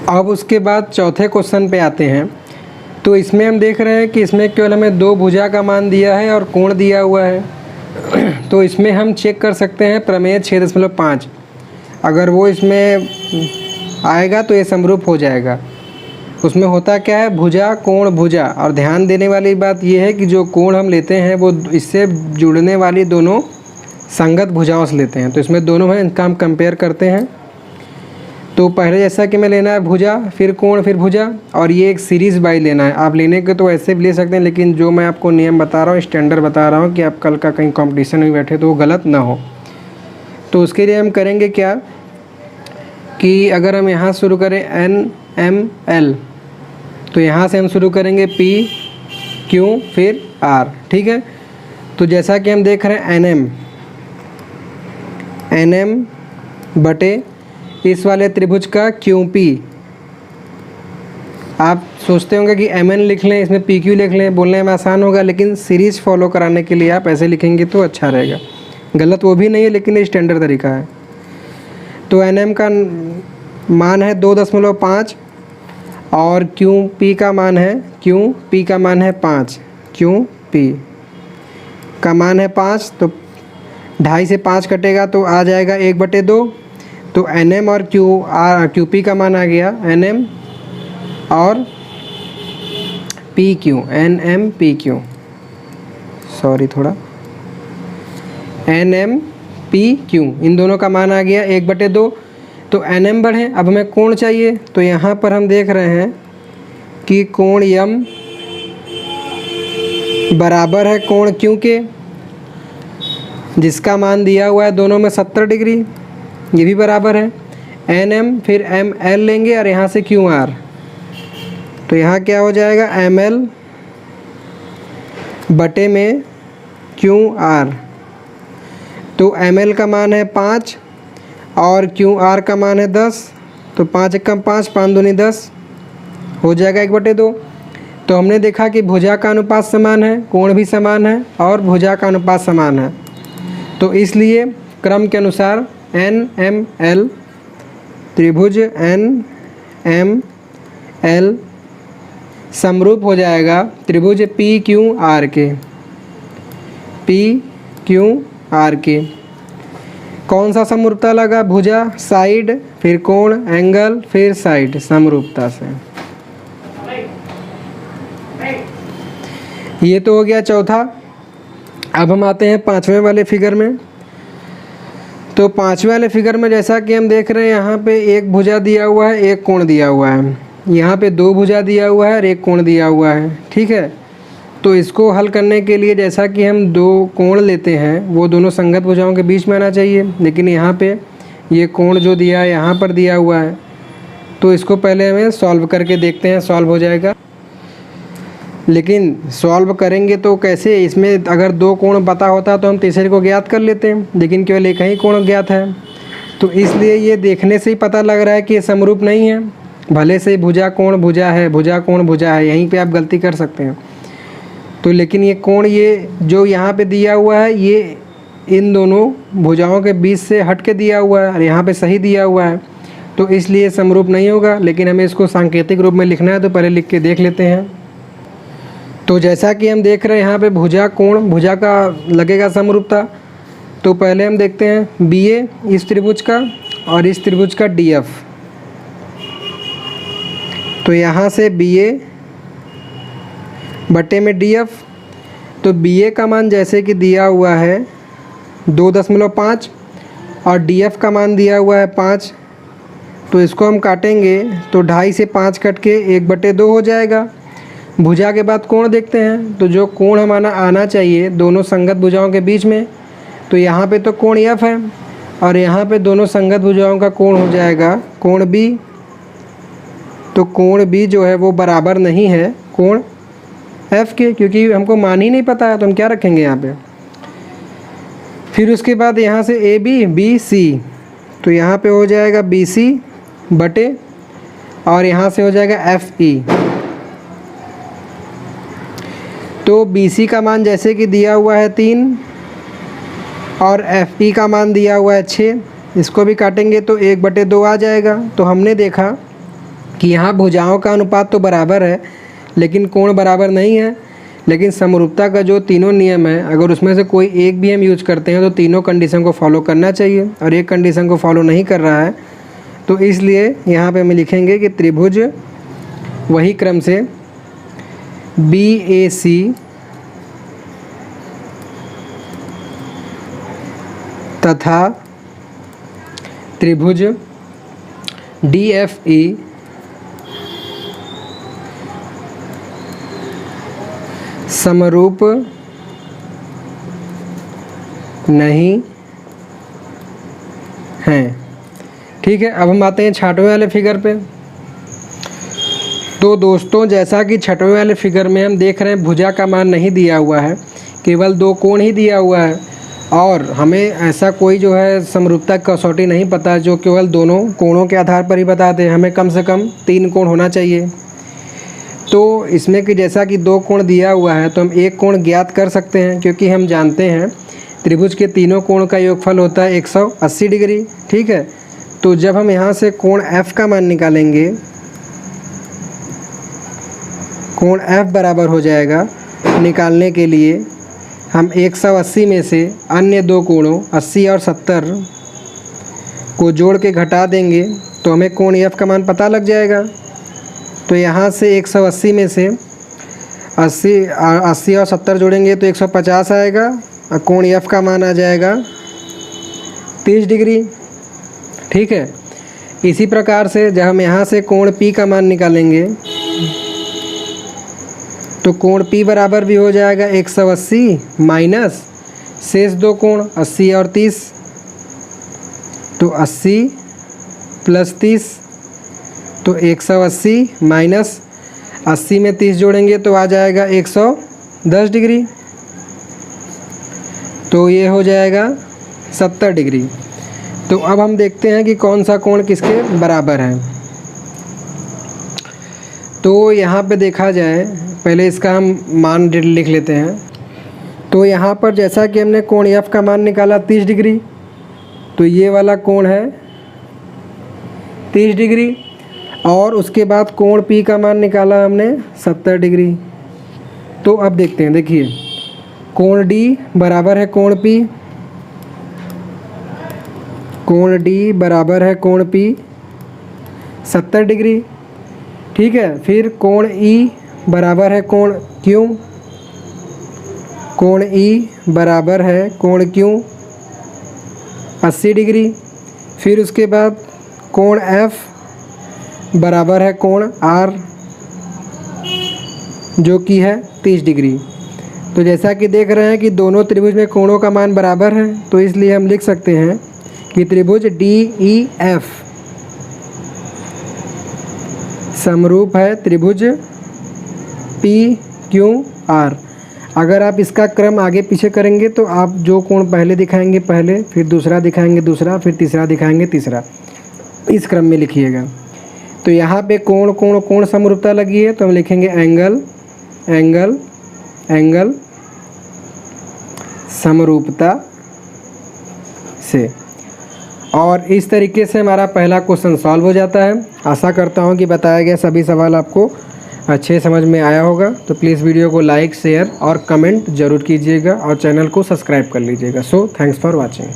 अब उसके बाद चौथे क्वेश्चन पे आते हैं। तो इसमें हम देख रहे हैं कि इसमें केवल हमें 2 भुजा का मान दिया है और कोण दिया हुआ है। तो इसमें हम चेक कर सकते हैं प्रमेय 6.5। अगर वो इसमें आएगा तो ये समरूप हो जाएगा। उसमें होता क्या है, भुजा कोण भुजा। और ध्यान देने वाली बात ये है कि जो कोण हम लेते हैं वो इससे जुड़ने वाली दोनों संगत भुजाओं से लेते हैं। तो इसमें दोनों हैं, इनका हम कंपेयर करते हैं। तो पहले जैसा कि मैं लेना है भुजा, फिर कोण, फिर भुजा, और ये एक सीरीज़ बाई लेना है। आप लेने के तो ऐसे भी ले सकते हैं, लेकिन जो मैं आपको नियम बता रहा हूँ, स्टैंडर्ड बता रहा हूँ कि आप कल का कहीं कंपटीशन में बैठे तो वो गलत ना हो। तो उसके लिए हम करेंगे क्या कि अगर हम यहाँ शुरू करें NML, तो यहाँ से हम शुरू करेंगे P Q फिर R, ठीक है। तो जैसा कि हम देख रहे हैं NM बटे इस वाले त्रिभुज का QP। आप सोचते होंगे कि MN लिख लें, इसमें PQ लिख लें, बोलने में आसान होगा, लेकिन सीरीज़ फॉलो कराने के लिए आप ऐसे लिखेंगे तो अच्छा रहेगा। गलत वो भी नहीं है, लेकिन ये स्टैंडर्ड तरीका है। तो NM का मान है 2.5 और QP का मान है 5। QP का मान है 5, तो 2.5 से 5 कटेगा तो आ जाएगा 1/2। तो NM और QP का मान आ गया NM और PQ, NM PQ, सॉरी थोड़ा, NM PQ, इन दोनों का मान आ गया 1/2। तो NM बढ़े। अब हमें कोण चाहिए, तो यहाँ पर हम देख रहे हैं कि कोण M बराबर है कोण Q के, जिसका मान दिया हुआ है दोनों में 70 डिग्री, ये भी बराबर है। NM फिर ML लेंगे और यहाँ से QR, तो यहाँ क्या हो जाएगा ML बटे में QR। तो ML का मान है 5 और QR का मान है 10, तो 5 एकम 5, 5 दूनी 10, हो जाएगा 1/2। तो हमने देखा कि भुजा का अनुपात समान है, कोण भी समान है और भुजा का अनुपात समान है। तो इसलिए क्रम के अनुसार NML त्रिभुज NML समरूप हो जाएगा त्रिभुज PQR के। PQR के कौन सा समरूपता लगा? भुजा, साइड, फिर कोण, एंगल, फिर साइड, समरूपता से। ये तो हो गया चौथा। अब हम आते हैं 5वें वाले फिगर में। तो 5वें वाले फिगर में जैसा कि हम देख रहे हैं, यहाँ पे एक भुजा दिया हुआ है, एक कोण दिया हुआ है। यहाँ पे 2 भुजा दिया हुआ है और एक कोण दिया हुआ है, ठीक है। तो इसको हल करने के लिए जैसा कि हम 2 कोण लेते हैं, वो दोनों संगत भुजाओं के बीच में आना चाहिए। लेकिन यहाँ पे ये कोण जो दिया है यहाँ पर दिया हुआ है, तो इसको पहले हमें सॉल्व करके देखते हैं, सॉल्व हो जाएगा। लेकिन सॉल्व करेंगे तो कैसे? इसमें अगर 2 कोण पता होता तो हम तीसरे को ज्ञात कर लेते हैं, लेकिन केवल एक ही कोण ज्ञात है। तो इसलिए ये देखने से ही पता लग रहा है कि ये समरूप नहीं है। भले से भुजा कोण भुजा है, भुजा कोण भुजा है, यहीं पे आप गलती कर सकते हैं। तो लेकिन ये कोण, ये जो यहाँ पे दिया हुआ है, ये इन दोनों भुजाओं के बीच से हट के दिया हुआ है और यहाँ पे सही दिया हुआ है, तो इसलिए समरूप नहीं होगा। लेकिन हमें इसको सांकेतिक रूप में लिखना है, तो पहले लिख के देख लेते हैं। तो जैसा कि हम देख रहे हैं यहाँ पे भुजा कोण भुजा का लगेगा समरूपता। तो पहले हम देखते हैं BA इस त्रिभुज का और इस त्रिभुज का DF। तो यहाँ से BA बटे में DF। तो BA का मान जैसे कि दिया हुआ है 2.5 और DF का मान दिया हुआ है 5। तो इसको हम काटेंगे तो 2.5 से 5 कट के 1/2 हो जाएगा। भुजा के बाद कोण देखते हैं। तो जो कोण हमारा आना चाहिए दोनों संगत भुजाओं के बीच में, तो यहाँ पे तो कोण F है और यहाँ पे दोनों संगत भुजाओं का कोण हो जाएगा कोण B। तो कोण B जो है वो बराबर नहीं है कोण F के, क्योंकि हमको मान ही नहीं पता है, तो हम क्या रखेंगे यहाँ पे। फिर उसके बाद यहाँ से AB BC, तो यहाँ पे हो जाएगा BC बटे और यहाँ से हो जाएगा FE। तो BC का मान जैसे कि दिया हुआ है 3 और FE का मान दिया हुआ है 6। इसको भी काटेंगे तो 1/2 आ जाएगा। तो हमने देखा कि यहाँ भुजाओं का अनुपात तो बराबर है लेकिन कोण बराबर नहीं है। लेकिन समरूपता का जो तीनों नियम है, अगर उसमें से कोई एक भी हम यूज करते हैं तो तीनों कंडीशन को फॉलो करना चाहिए, और एक कंडीशन को फॉलो नहीं कर रहा है तो इसलिए यहाँ पे हम लिखेंगे कि त्रिभुज वही क्रम से BAC तथा त्रिभुज DFE समरूप नहीं हैं। ठीक है, अब हम आते हैं छठवें वाले फिगर पे। तो दोस्तों जैसा कि छठवें वाले फिगर में हम देख रहे हैं भुजा का मान नहीं दिया हुआ है, केवल दो कोण ही दिया हुआ है, और हमें ऐसा कोई जो है समरूपता कसौटी नहीं पता जो केवल दोनों कोणों के आधार पर ही बता दे। हमें कम से कम 3 कोण होना चाहिए। तो इसमें कि जैसा कि 2 कोण दिया हुआ है तो हम एक कोण ज्ञात कर सकते हैं, क्योंकि हम जानते हैं त्रिभुज के तीनों कोण का योगफल होता है 180 डिग्री। ठीक है, तो जब हम यहाँ से कोण F का मान निकालेंगे, कोण F बराबर हो जाएगा, निकालने के लिए हम 180 में से अन्य 2 कोणों 80 और 70 को जोड़ के घटा देंगे तो हमें कोण F का मान पता लग जाएगा। तो यहाँ से 180 में से 80 और 70 जोड़ेंगे तो 150 आएगा, और कोण F का मान आ जाएगा 30 डिग्री। ठीक है, इसी प्रकार से जब हम यहाँ से कोण P का मान निकालेंगे तो कोण P बराबर भी हो जाएगा 180 माइनस शेष 2 कोण 80 और 30, तो 80 प्लस 30, तो 180 माइनस 80 में 30 जोड़ेंगे तो आ जाएगा 110 डिग्री, तो ये हो जाएगा 70 डिग्री। तो अब हम देखते हैं कि कौन सा कोण किसके बराबर है। तो यहाँ पे देखा जाए, पहले इसका हम मान लिख लेते हैं। तो यहाँ पर जैसा कि हमने कोण F का मान निकाला 30 डिग्री, तो ये वाला कोण है 30 डिग्री, और उसके बाद कोण P का मान निकाला हमने 70 डिग्री। तो अब देखते हैं, देखिए कोण D बराबर है कोण P, कोण D बराबर है कोण P 70 डिग्री। ठीक है, फिर कोण E बराबर है कोण Q, कोण E बराबर है कोण Q 80 डिग्री। फिर उसके बाद कोण F बराबर है कोण R जो कि है 30 डिग्री। तो जैसा कि देख रहे हैं कि दोनों त्रिभुज में कोणों का मान बराबर है, तो इसलिए हम लिख सकते हैं कि त्रिभुज DEF समरूप है त्रिभुज PQR। अगर आप इसका क्रम आगे पीछे करेंगे तो आप जो कोण पहले दिखाएंगे पहले, फिर दूसरा दिखाएंगे दूसरा, फिर तीसरा दिखाएंगे तीसरा, इस क्रम में लिखिएगा। तो यहाँ पे कोण कोण कोण समरूपता लगी है तो हम लिखेंगे एंगल एंगल एंगल समरूपता से। और इस तरीके से हमारा पहला क्वेश्चन सॉल्व हो जाता है। आशा करता हूँ कि बताया गया सभी सवाल आपको अच्छे समझ में आया होगा। तो प्लीज़ वीडियो को लाइक शेयर और कमेंट ज़रूर कीजिएगा, और चैनल को सब्सक्राइब कर लीजिएगा। So thanks for watching.